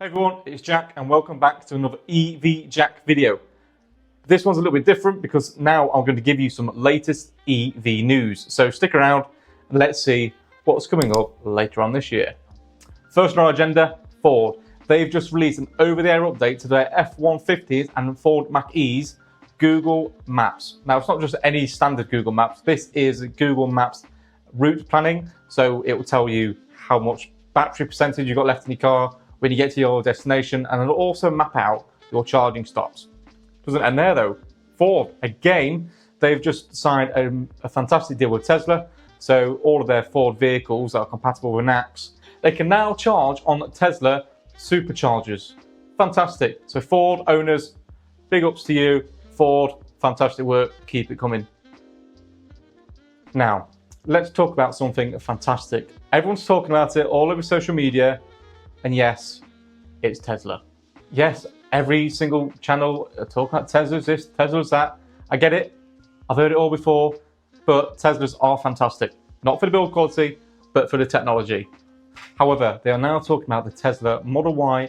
Hey everyone, it's Jack and welcome back to another EVJack video. This one's a little bit different because now I'm going to give you some latest EV news. So stick around and let's see what's coming up later on this year. First on our agenda, Ford. They've just released an over-the-air update to their F-150s and Ford Mach-E's Google Maps. Now it's not just any standard Google Maps, this is Google Maps route planning. So it will tell you how much battery percentage you've got left in your car when you get to your destination, and it'll also map out your charging stops. Doesn't end there though. Ford, again, they've just signed a fantastic deal with Tesla. So all of their Ford vehicles that are compatible with NACS, they can now charge on Tesla superchargers. Fantastic. So Ford owners, big ups to you. Ford, fantastic work. Keep it coming. Now, let's talk about something fantastic. Everyone's talking about it all over social media. And yes, it's Tesla. Yes, every single channel talking about Tesla's this, Tesla's that. I get it. I've heard it all before, but Teslas are fantastic. Not for the build quality, but for the technology. However, they are now talking about the Tesla Model Y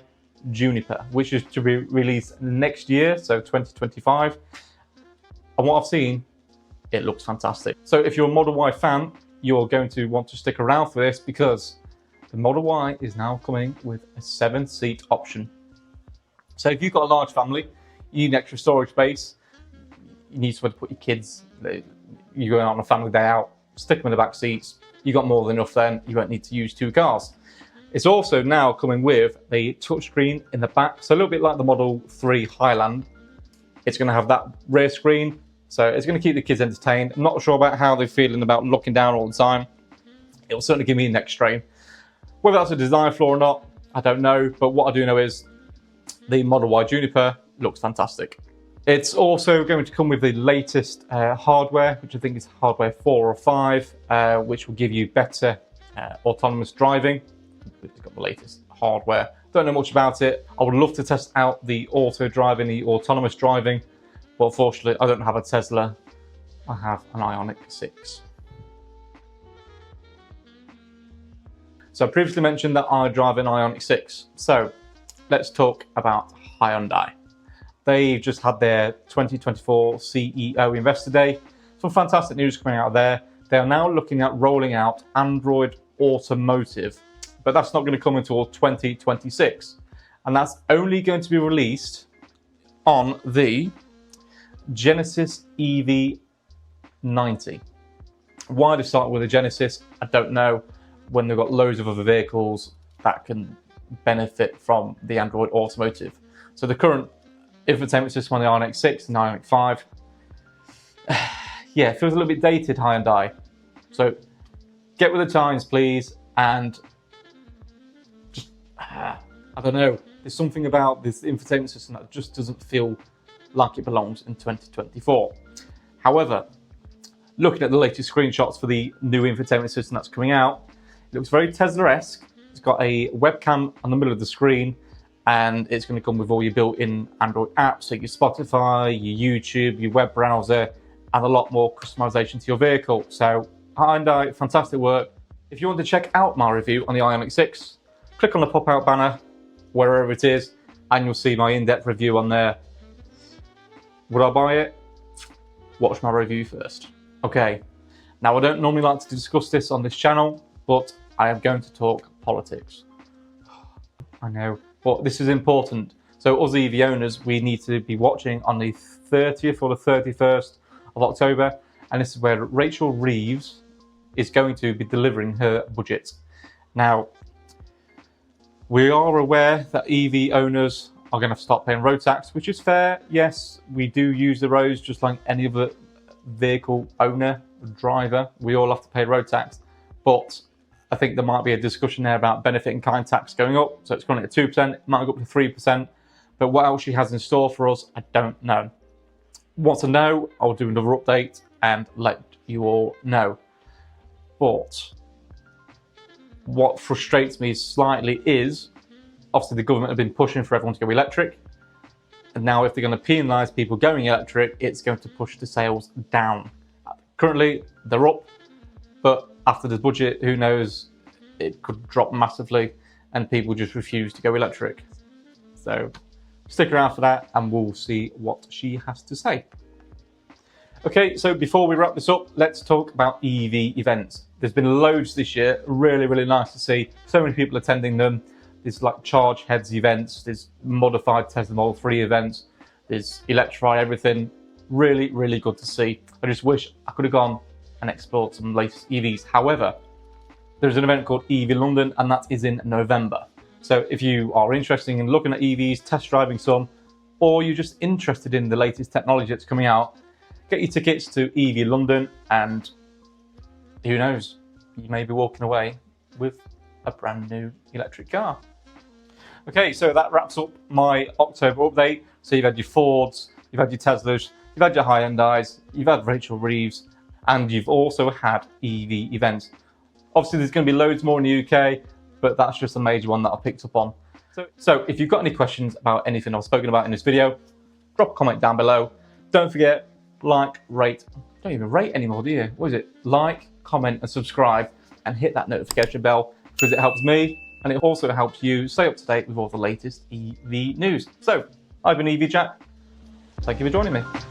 Juniper, which is to be released next year, so 2025. And what I've seen, it looks fantastic. So if you're a Model Y fan, you're going to want to stick around for this because the Model Y is now coming with a 7-seat option. So if you've got a large family, you need extra storage space, you need somewhere to put your kids, you're going on a family day out, stick them in the back seats, you've got more than enough then, you won't need to use 2 cars. It's also now coming with a touchscreen in the back, so a little bit like the Model 3 Highland. It's going to have that rear screen, so it's going to keep the kids entertained. I'm not sure about how they're feeling about looking down all the time. It will certainly give me a neck strain. Whether that's a design flaw or not, I don't know, but what I do know is the Model Y Juniper looks fantastic. It's also going to come with the latest hardware, which I think is hardware 4 or 5, which will give you better autonomous driving. It's got the latest hardware. Don't know much about it. I would love to test out the auto driving, the autonomous driving, but unfortunately I don't have a Tesla. I have an Ioniq 6. So I previously mentioned that I drive an Ioniq 6. So let's talk about Hyundai. They've just had their 2024 CEO Investor Day. Some fantastic news coming out of there. They are now looking at rolling out Android Automotive, but that's not going to come until 2026. And that's only going to be released on the Genesis EV90. Why they start with a Genesis, I don't know, when they've got loads of other vehicles that can benefit from the Android Automotive. So the current infotainment system on the Ioniq 6 and Ioniq 5, yeah, it feels a little bit dated, Hyundai. So get with the times, please, and just, I don't know, there's something about this infotainment system that just doesn't feel like it belongs in 2024. However, looking at the latest screenshots for the new infotainment system that's coming out, it looks very Tesla-esque. It's got a webcam on the middle of the screen, and it's going to come with all your built-in Android apps, so your Spotify, your YouTube, your web browser, and a lot more customization to your vehicle. So Hyundai, fantastic work. If you want to check out my review on the Ioniq 6, click on the pop-out banner, wherever it is, and you'll see my in-depth review on there. Would I buy it? Watch my review first. Okay, now I don't normally like to discuss this on this channel, but I am going to talk politics. I know, but this is important. So us EV owners, we need to be watching on the 30th or the 31st of October. And this is where Rachel Reeves is going to be delivering her budget. Now, we are aware that EV owners are going to start paying road tax, which is fair. Yes, we do use the roads just like any other vehicle owner, driver. We all have to pay road tax. But I think there might be a discussion there about benefit in kind tax going up. So it's currently at 2%, it might go up to 3%. But what else she has in store for us, I don't know. Once I know, I'll do another update and let you all know. But what frustrates me slightly is, obviously the government have been pushing for everyone to go electric. And now if they're going to penalise people going electric, it's going to push the sales down. Currently, they're up, but after the budget, who knows, it could drop massively and people just refuse to go electric. So stick around for that and we'll see what she has to say. Okay, so before we wrap this up, let's talk about EV events. There's been loads this year, really, really nice to see. So many people attending them. There's like Charge Heads events, there's modified Tesla Model 3 events, there's Electrify Everything. Really, really good to see. I just wish I could have gone and explored some latest EVs. However, there's an event called EV London, and that is in November. So if you are interested in looking at EVs, test driving some, or you're just interested in the latest technology that's coming out, get your tickets to EV London, and who knows, you may be walking away with a brand new electric car. Okay, so that wraps up my October update. So you've had your Fords, you've had your Teslas, you've had your Hyundais, you've had Rachel Reeves, and you've also had EV events. Obviously, there's going to be loads more in the UK, but that's just a major one that I picked up on. So if you've got any questions about anything I've spoken about in this video, drop a comment down below. Don't forget, like, rate, don't even rate anymore, do you? What is it? Like, comment and subscribe and hit that notification bell because it helps me and it also helps you stay up to date with all the latest EV news. So I've been EV Jack. Thank you for joining me.